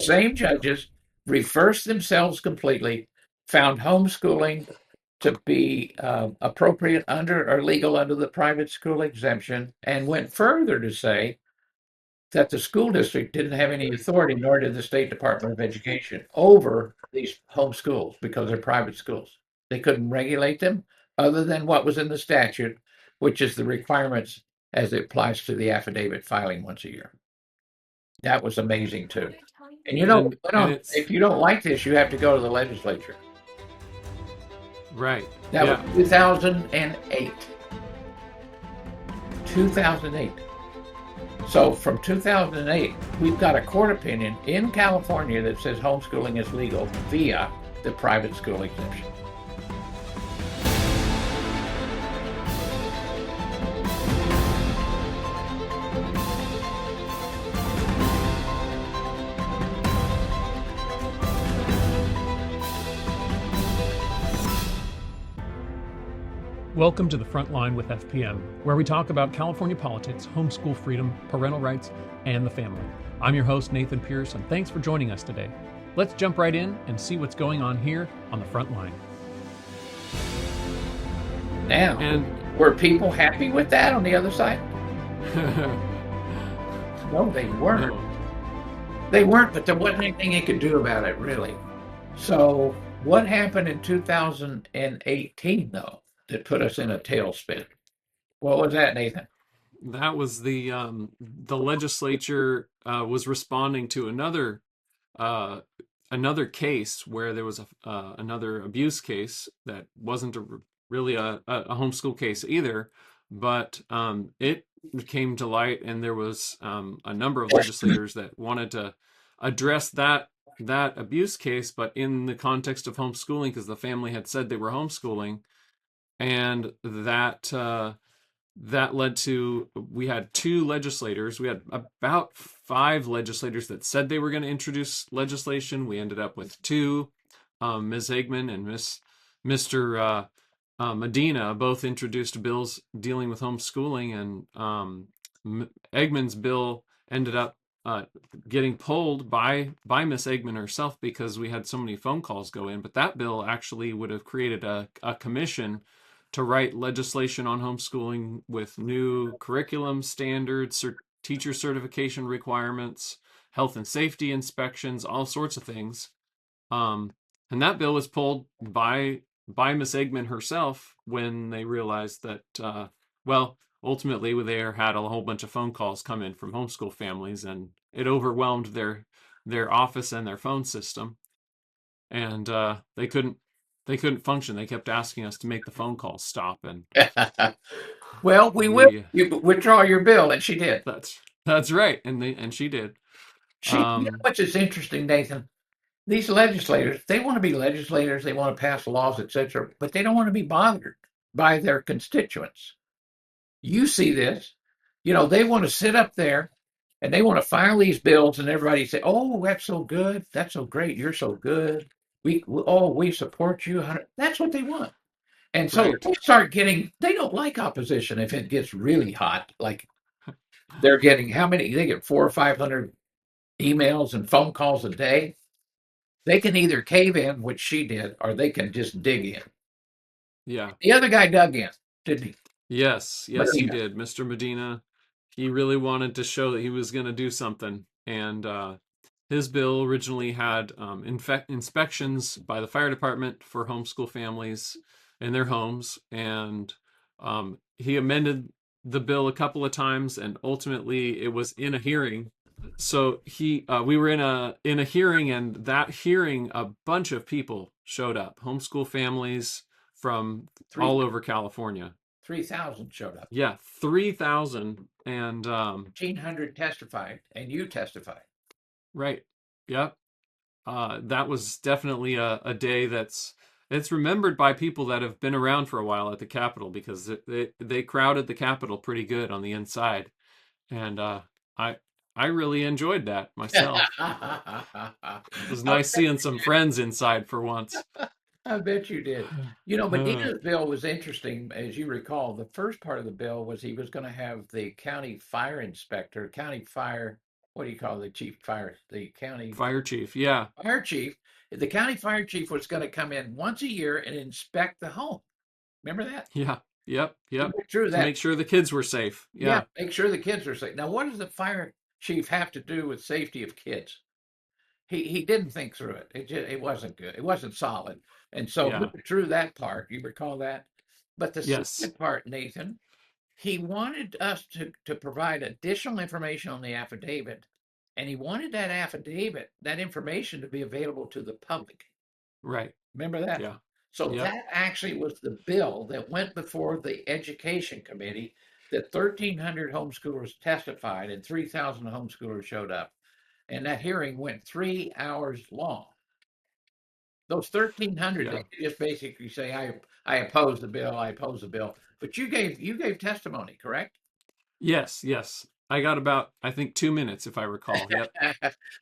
same judges reversed themselves completely, found homeschooling to be appropriate under or legal under the private school exemption, and went further to say that the school district didn't have any authority, nor did the State Department of Education, over these home schools because they're private schools. They couldn't regulate them other than what was in the statute, which is the requirements as it applies to the affidavit filing once a year. That was amazing too. And And it's if you don't like this, you have to go to the legislature. right. That was Yeah. 2008. 2008. So from 2008, we've got a court opinion in California that says homeschooling is legal via the private school exemption. Welcome to the Frontline with FPM, where we talk about California politics, homeschool freedom, parental rights, and the family. I'm your host, Nathan Pierce, and thanks for joining us today. Let's jump right in and see what's going on here on the front line. Now, And were people happy with that on the other side? No, they weren't. no. They weren't, but there wasn't anything they could do about it, really. So what happened in 2018, though, that put us in a tailspin? What was that, Nathan? That was the legislature was responding to uh, another case where there was another abuse case that wasn't really a homeschool case either, but it came to light, and there was a number of legislators that wanted to address that abuse case, but in the context of homeschooling, because the family had said they were homeschooling, and that led to, we had two legislators. We had about five legislators that said they were going to introduce legislation. We ended up with two, Ms. Eggman and Mr. Medina, both introduced bills dealing with homeschooling, and Eggman's bill ended up getting pulled by Miss Eggman herself because we had so many phone calls go in. But that bill actually would have created a commission to write legislation on homeschooling with new curriculum standards, teacher certification requirements, health and safety inspections, all sorts of things. And that bill was pulled by Miss Eggman herself when they realized that, ultimately they had a whole bunch of phone calls come in from homeschool families, and it overwhelmed their office and their phone system, and they couldn't function. They kept asking us to make the phone calls stop, and Well, we will. we You withdraw your bill, and she did. that's right, and she did. You know what's just interesting, Nathan? These legislators, they want to be legislators, they want to pass laws, etc., but they don't want to be bothered by their constituents. You see this, they want to sit up there and they want to file these bills, and everybody say, "Oh, that's so good, that's so great, you're so good. We support you." That's what they want. And so Right. they don't like opposition if it gets really hot. Like they're getting how many? They get 400 or 500 emails and phone calls a day. They can either cave in, which she did, or they can just dig in. Yeah. The other guy dug in, didn't he? Yes, he Medina. did. Mr. Medina, he really wanted to show that he was going to do something. And his bill originally had inspections by the fire department for homeschool families in their homes. And he amended the bill a couple of times, and ultimately it was in a hearing. So we were in a hearing, and that hearing, a bunch of people showed up, homeschool families from Three all over California. 3,000 showed up. Yeah, 3,000, and 1,500 testified, and you testified. right, yep. That was definitely a day it's remembered by people that have been around for a while at the Capitol, because they crowded the Capitol pretty good on the inside, and I really enjoyed that myself. It was nice seeing some friends inside for once. I bet you did. But Uh, Dina's bill was interesting. As you recall, the first part of the bill was he was going to have the county fire inspector, county fire what do you call the chief fire, the county Fire chief. Yeah. fire chief. The county fire chief was going to come in once a year and inspect the home. Remember that? Yeah. Yep. Yep. Through To that, make sure the kids were safe. yeah, Yeah. make sure the kids are safe. Now, what does the fire chief have to do with safety of kids? He didn't think through it. It wasn't good. It wasn't solid. And so Yeah. through that part, you recall that. But the Yes. second part, Nathan, he wanted us to provide additional information on the affidavit, and he wanted that affidavit, that information, to be available to the public. Right. Remember that? Yeah. So Yep. that actually was the bill that went before the Education Committee, that 1,300 homeschoolers testified and 3,000 homeschoolers showed up. And that hearing went 3 hours long. Those 1,300, Yeah. they just basically say, I oppose the bill, I oppose the bill. But you gave testimony, correct? Yes. Yes. I got about, I think, 2 minutes, if I recall. Yep.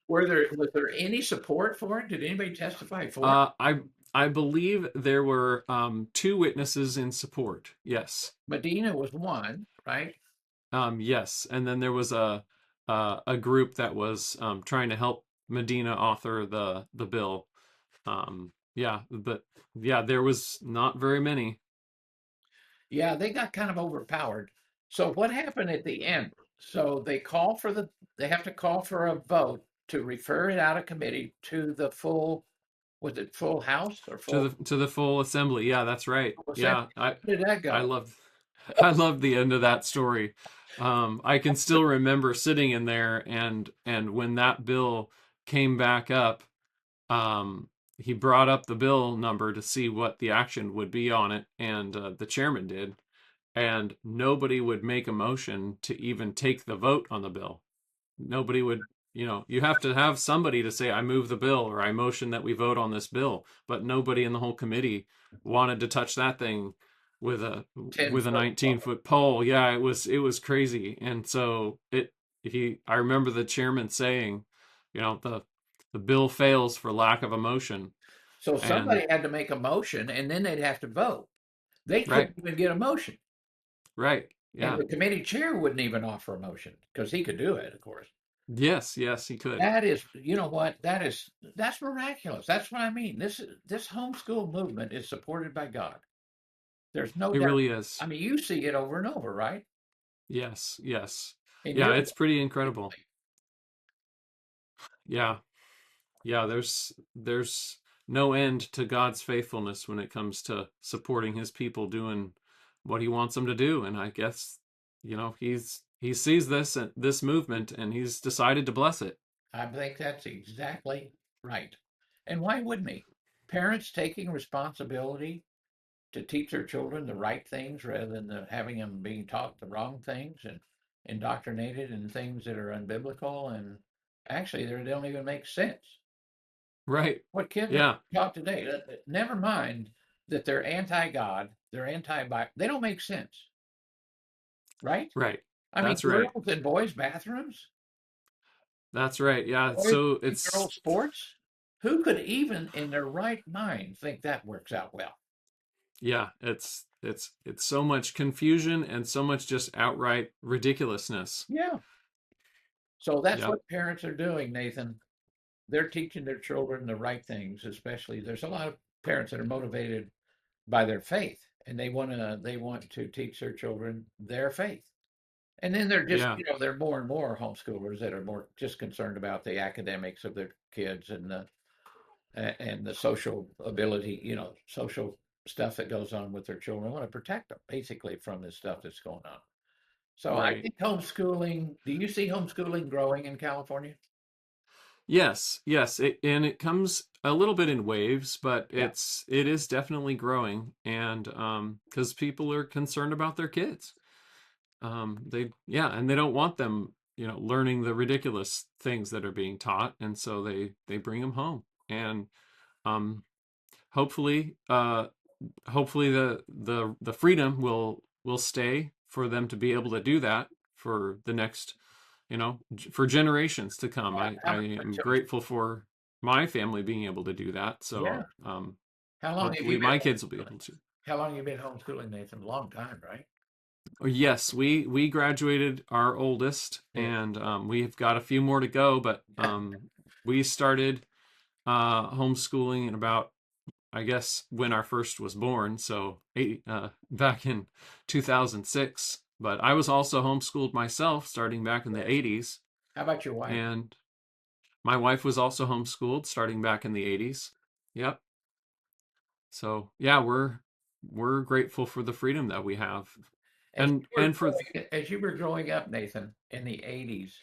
Was there any support for it? Did anybody testify for it? I believe there were 2 witnesses in support. Yes. Medina was one, right? Yes. And then there was a group that was trying to help Medina author the bill. Yeah, but yeah, there was not very many. Yeah, they got kind of overpowered. So what happened at the end? So they have to call for a vote to refer it out of committee to the full, was it full house or full? To the full assembly. Yeah, that's right. full Yeah, assembly? How did that go? I love the end of that story. I can still remember sitting in there and when that bill came back up, he brought up the bill number to see what the action would be on it, and the chairman did, and nobody would make a motion to even take the vote on the bill. Nobody would, you have to have somebody to say, I move the bill or I motion that we vote on this bill, but nobody in the whole committee wanted to touch that thing with a 19-foot pole. Yeah, it was crazy. And so I remember the chairman saying, the bill fails for lack of a motion. So somebody had to make a motion and then they'd have to vote. They Right. couldn't even get a motion. Right. Yeah. And the committee chair wouldn't even offer a motion because he could do it, of course. Yes, he could. That is, you know what? That's miraculous. That's what I mean. This homeschool movement is supported by God. There's no It doubt. really is. I mean, you see it over and over, right? Yes. And Yeah, you're- it's pretty incredible. Yeah. Yeah, there's no end to God's faithfulness when it comes to supporting his people doing what he wants them to do. And I guess, he sees this movement and he's decided to bless it. I think that's exactly right. And why wouldn't he? Parents taking responsibility to teach their children the right things rather than having them being taught the wrong things and indoctrinated in things that are unbiblical and actually they don't even make sense. Right. What kids Yeah. are taught today, never mind that they're anti-God, they're anti-Bible, they don't make sense. Right? Right. I mean, That's right. girls in boys' bathrooms, That's right. Yeah. boys So and it's girls' sports. Who could even in their right mind think that works out well? yeah, it's so much confusion and so much just outright ridiculousness. Yeah. So that's Yep. what parents are doing, Nathan. They're teaching their children the right things, especially there's a lot of parents that are motivated by their faith and they want to teach their children their faith. And then they're just, Yeah. there are more and more homeschoolers that are more just concerned about the academics of their kids and the social ability, social stuff that goes on with their children. I want to protect them basically from this stuff that's going on. So I Right. think homeschooling, do you see homeschooling growing in California? Yes. And it comes a little bit in waves, but Yeah. it is definitely growing, and because people are concerned about their kids. And they don't want them, learning the ridiculous things that are being taught, and so they bring them home, and um, hopefully, the freedom will stay for them to be able to do that for the next, for generations to come. I am grateful for my family being able to do that. So Yeah. How long have hopefully you my been kids will be able to. How long have you been homeschooling, Nathan? A long time, right? Yes, we graduated our oldest, Yeah. and we've got a few more to go. But we started homeschooling in about, I guess, when our first was born, so back in 2006. But I was also homeschooled myself, starting back in the 80s, How about your wife? and my wife was also homeschooled, starting back in the 80s. Yep. So yeah, we're grateful for the freedom that we have, As you were and for as you were growing up, Nathan, in the 80s,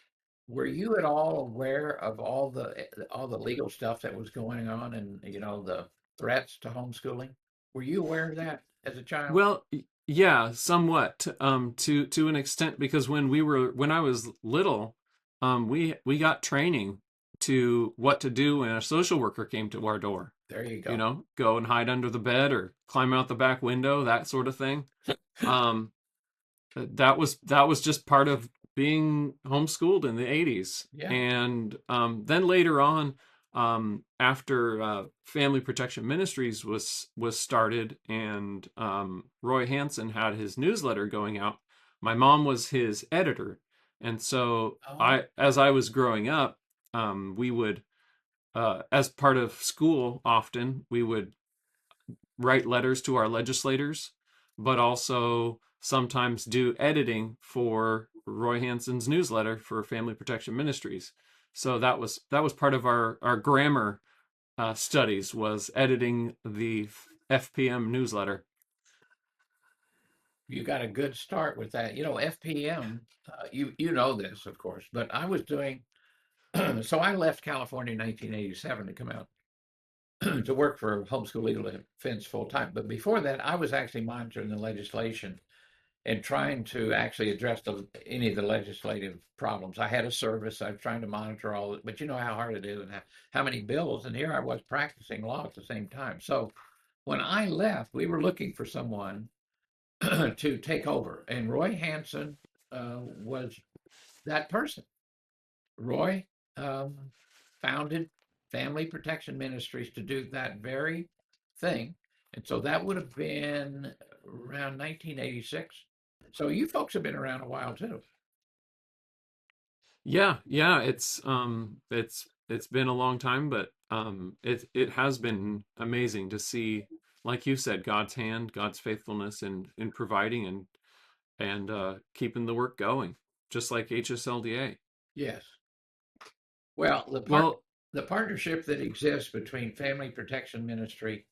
were you at all aware of all the legal stuff that was going on and the threats to homeschooling? Were you aware of that as a child? Well, yeah, somewhat, to an extent, because when I was little, we got training to what to do when a social worker came to our door. There you You go. know, go and hide under the bed or climb out the back window, that sort of thing. Um, that was just part of being homeschooled in the 80s. Yeah. And then later on, after Family Protection Ministries was started, and Roy Hansen had his newsletter going out, my mom was his editor. And so Oh, as I was growing up, we would, as part of school, often we would write letters to our legislators, but also sometimes do editing for Roy Hansen's newsletter for Family Protection Ministries. So that was part of our grammar studies, was editing the FPM newsletter. you got a good start with that. FPM, you know this, of course, but I was doing so I left California in 1987 to come out to work for Homeschool Legal Defense full time. But before that, I was actually monitoring the legislation and trying to actually address any of the legislative problems. I had a service. I was trying to monitor all it, but you know how hard it is and how many bills. And here I was practicing law at the same time. So when I left, we were looking for someone to take over, and Roy Hansen was that person. Roy um, founded Family Protection Ministries to do that very thing. And so that would have been around 1986. So you folks have been around a while too. Yeah, it's been a long time, but it has been amazing to see, like you said, God's hand, God's faithfulness in providing and keeping the work going, just like HSLDA. Yes. Well, Well, the partnership that exists between Family Protection Ministry,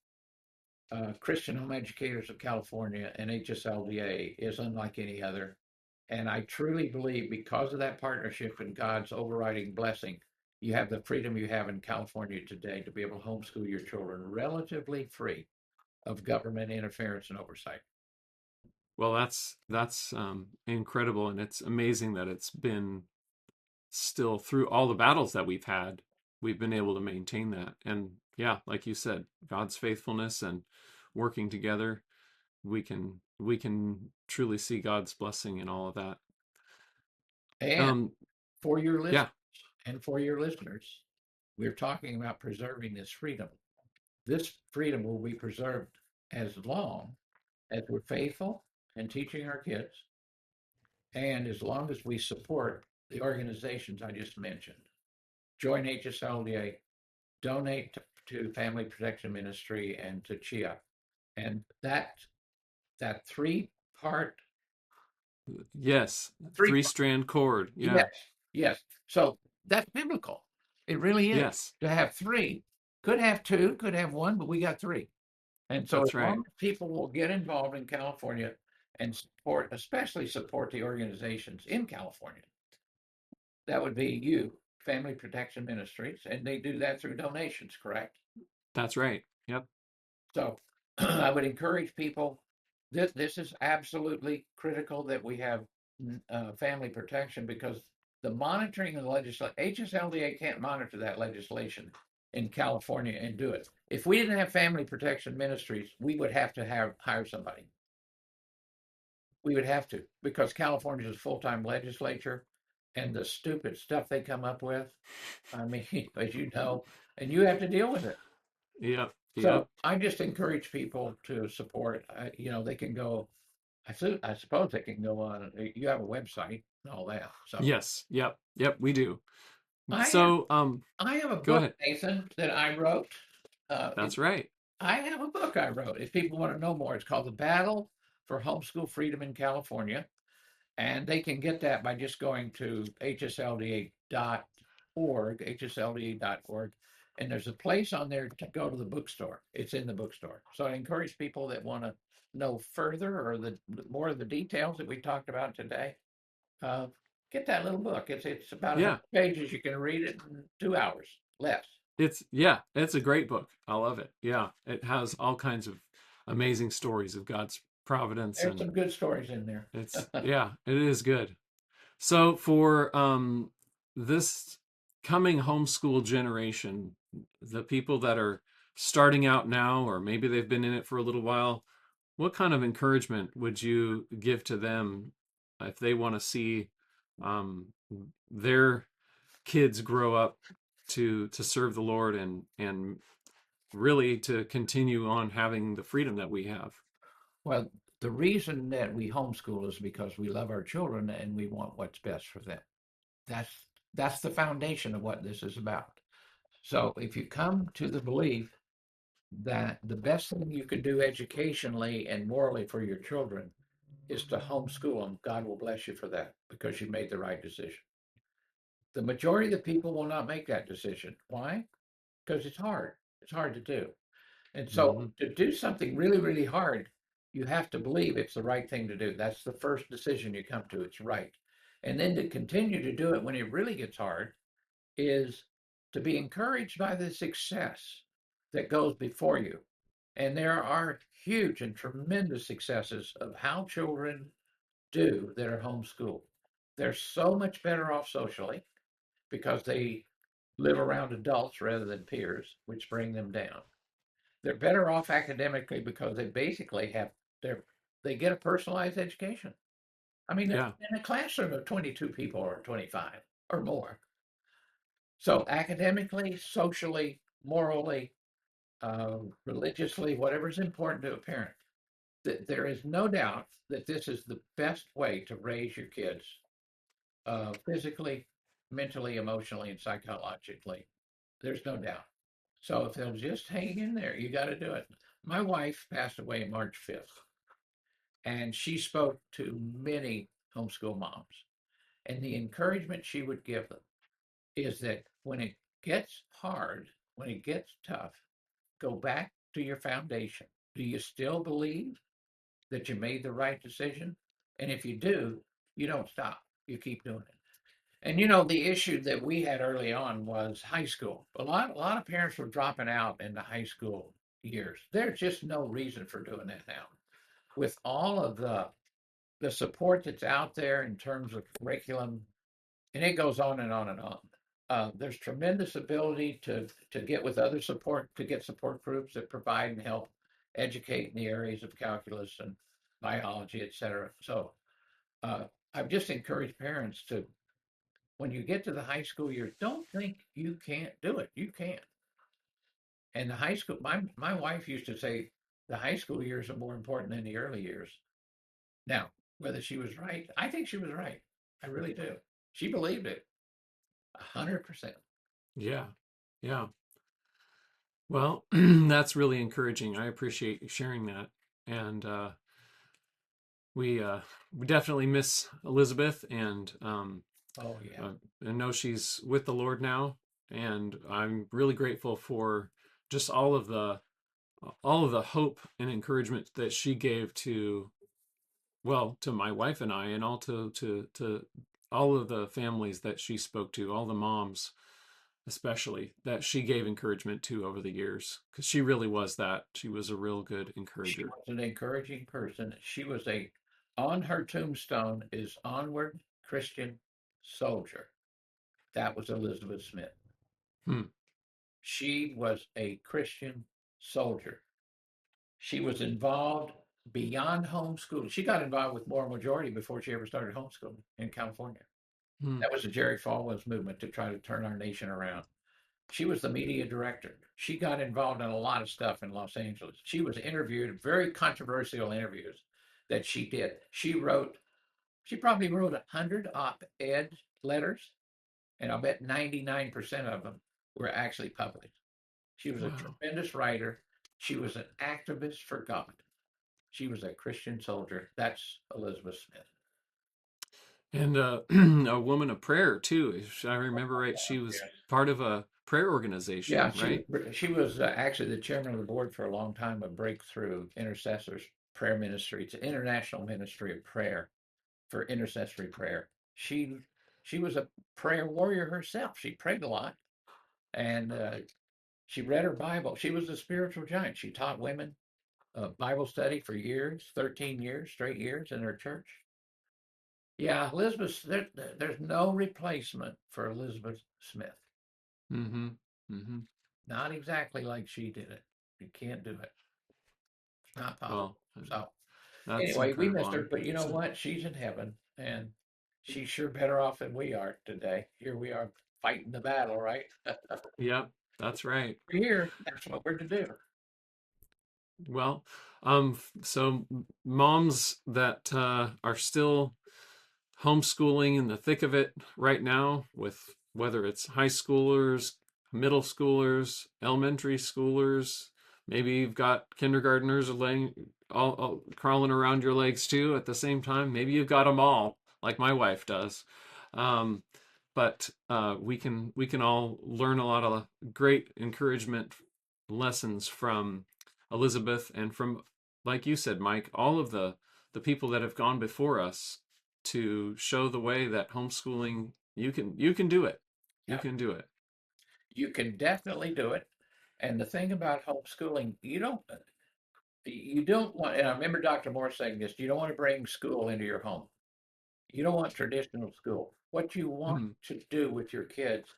Christian Home Educators of California, and HSLDA is unlike any other. And I truly believe because of that partnership and God's overriding blessing, you have the freedom you have in California today to be able to homeschool your children relatively free of government interference and oversight. well, that's incredible, and it's amazing that it's been still, through all the battles that we've had, we've been able to maintain that. And yeah, like you said, God's faithfulness and working together, we can truly see God's blessing in all of that. And Um, for your listeners yeah, and for your listeners, we're talking about preserving this freedom. This freedom will be preserved as long as we're faithful in teaching our kids and as long as we support the organizations I just mentioned. Join HSLDA, donate to Family Protection Ministry and to CHIA. And that three-part, yes, three, three-strand cord. Yeah, yes, yes. So that's biblical. It really is. yes, To have three, could have two, could have one, but we got three. And so as that's right. long as people will get involved in California and support, especially support the organizations in California, that would be you, Family Protection Ministries, and they do that through donations, correct? That's right. Yep. So I would encourage people, this is absolutely critical that we have family protection because the monitoring of the legislation, HSLDA can't monitor that legislation in California and do it. If we didn't have Family Protection Ministries, we would have to hire somebody. We would have to because California is a full-time legislature and the stupid stuff they come up with. I mean, as you know, and you have to deal with it. Yep. So Yep. I just encourage people to support. They can go I suppose they can go on. You have a website and all that. So Yes. Yep. We do. I have, So, I have a go book, ahead. Nathan, that I wrote. That's right. I have a book I wrote. If people want to know more, it's called The Battle for Homeschool Freedom in California. And they can get that by just going to hslda.org, hslda.org. And there's a place on there to go to the bookstore. It's in the bookstore. So I encourage people that want to know further or the more of the details that we talked about today. Uh, get that little book. It's about 100 Yeah. pages. You can read it in 2 hours, less. It's a great book. I love it. Yeah. It has all kinds of amazing stories of God's providence, There's and some good stories in there. it is good. So for this coming homeschool generation, the people that are starting out now, or maybe they've been in it for a little while, what kind of encouragement would you give to them if they want to see um, their kids grow up to serve the Lord and really to continue on having the freedom that we have? Well, the reason that we homeschool is because we love our children and we want what's best for them. That's that's the foundation of what this is about. So if you come to the belief that the best thing you could do educationally and morally for your children is to homeschool them, God will bless you for that because you made the right decision. The majority of the people will not make that decision. Why? Because it's hard. It's hard to do. And so Hmm. to do something really, really hard, you have to believe it's the right thing to do. That's the first decision you come to. It's right. And then to continue to do it when it really gets hard is to be encouraged by the success that goes before you. And there are huge and tremendous successes of how children do that are homeschooled. They're so much better off socially because they live around adults rather than peers, which bring them down. They're better off academically because they basically have their they get a personalized education. I mean, Yeah. in a classroom of 22 people or 25 or more. So academically, socially, morally, religiously, whatever's important to a parent, that there is no doubt that this is the best way to raise your kids physically, mentally, emotionally, and psychologically. There's no doubt. So if they'll just hang in there, you got to do it. My wife passed away March 5th, and she spoke to many homeschool moms. And the encouragement she would give them is that when it gets hard, when it gets tough, go back to your foundation. Do you still believe that you made the right decision? And if you do, you don't stop. You keep doing it. And the issue that we had early on was high school. A lot of parents were dropping out in the high school years. There's just no reason for doing that now. With all of the support that's out there in terms of curriculum, and it goes on and on and on. There's tremendous ability to get with other support, to get support groups that provide and help educate in the areas of calculus and biology, et cetera. So I've just encouraged parents to, when you get to the high school year, don't think you can't do it. You can. And the high school, my wife used to say the high school years are more important than the early years. Now, whether she was right, I think she was right. I really do. She believed it 100%. Yeah. Yeah. Well, that's really encouraging. I appreciate you sharing that. And we definitely miss Elizabeth, and Oh yeah. I know she's with the Lord now, and I'm really grateful for just all of the hope and encouragement that she gave to, well, to my wife and I, and all to all of the families that she spoke to, all the moms especially, that she gave encouragement to over the years, because she really was that. She was a real good She encourager. was an encouraging person. She was on her tombstone is onward Christian soldier. That was Elizabeth Smith. Hmm. She was a Christian soldier. She was involved beyond homeschooling. She got involved with moral majority before she ever started homeschooling in California. Hmm. That was the Jerry Falwell's movement to try to turn our nation around. She was the media director. She got involved in a lot of stuff in Los Angeles. She was interviewed, very controversial interviews that she did. She probably wrote 100 op-ed letters, and I'll bet 99% of them were actually published. She was a Wow. tremendous writer. She was an activist for God. She was a Christian soldier. That's Elizabeth Smith. And a woman of prayer too. If I remember right, she was Yes. part of a prayer organization, Yeah, right? she was actually the chairman of the board for a long time of Breakthrough Intercessors Prayer Ministry. It's an international ministry of prayer for intercessory prayer. She was a prayer warrior herself. She prayed a lot, and she read her Bible. She was a spiritual giant. She taught women Bible study for years, 13 years, straight years in her church. Yeah, Elizabeth, there's no replacement for Elizabeth Smith. Mm-hmm. Mm-hmm. Not exactly like she did it. You can't do it. It's not possible. Well, So that's anyway, we incredible. missed her, but you know what? She's in heaven, and she's sure better off than we are today. Here we are fighting the battle, right? Yep, that's right. We're here. That's what we're to do. Well, so moms that are still homeschooling in the thick of it right now, with whether it's high schoolers, middle schoolers, elementary schoolers, maybe you've got kindergartners laying all crawling around your legs too at the same time. Maybe you've got them all, like my wife does. But we can all learn a lot of great encouragement lessons from Elizabeth and from, like you said, Mike, all of the people that have gone before us to show the way that homeschooling, you can do it. You Yeah. can do it. You can definitely do it. And the thing about homeschooling, you don't want, and I remember Dr. Moore saying this, you don't want to bring school into your home. You don't want traditional school. What you want to do with your kids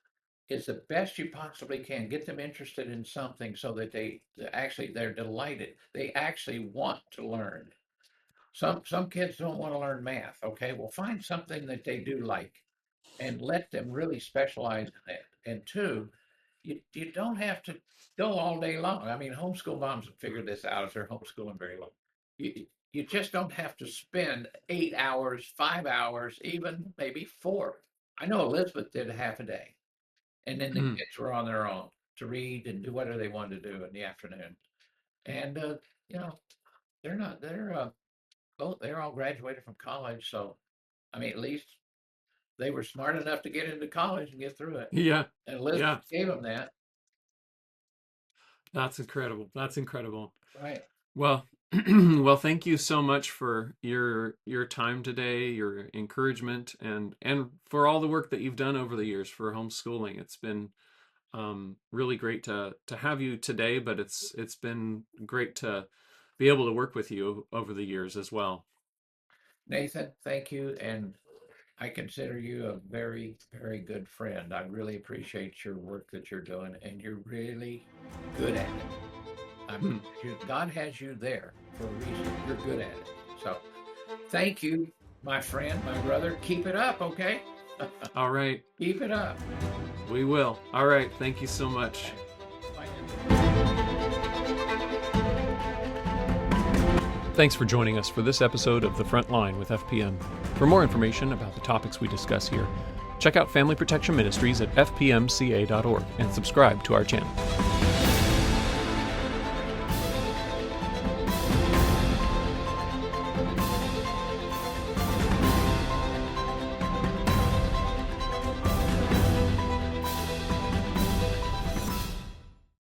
is the best you possibly can. Get them interested in something so that they're delighted. They actually want to learn. Some kids don't want to learn math. Okay, well, find something that they do like, and let them really specialize in it. And two, you don't have to go all day long. I mean, homeschool moms have figured this out as they're homeschooling very long. You just don't have to spend 8 hours, 5 hours, even maybe 4. I know Elizabeth did half a day, and then the kids were on their own to read and do whatever they wanted to do in the afternoon. And they're all graduated from college, so I mean, at least they were smart enough to get into college and get through it. Yeah, And Elizabeth gave them that. that's incredible. That's incredible. Right. Well, well, thank you so much for your time today, your encouragement, and for all the work that you've done over the years for homeschooling. It's been really great to have you today, but it's been great to be able to work with you over the years as well. Nathan, thank you. And I consider you a very, very good friend. I really appreciate your work that you're doing, and you're really good at it. I mean, God has you there for a reason. You're good at it. So thank you, my friend, my brother. Keep it up, okay? All right. Keep it up. We will. All right. Thank you so much. Thanks for joining us for this episode of The Front Line with FPM. For more information about the topics we discuss here, check out Family Protection Ministries at fpmca.org and subscribe to our channel.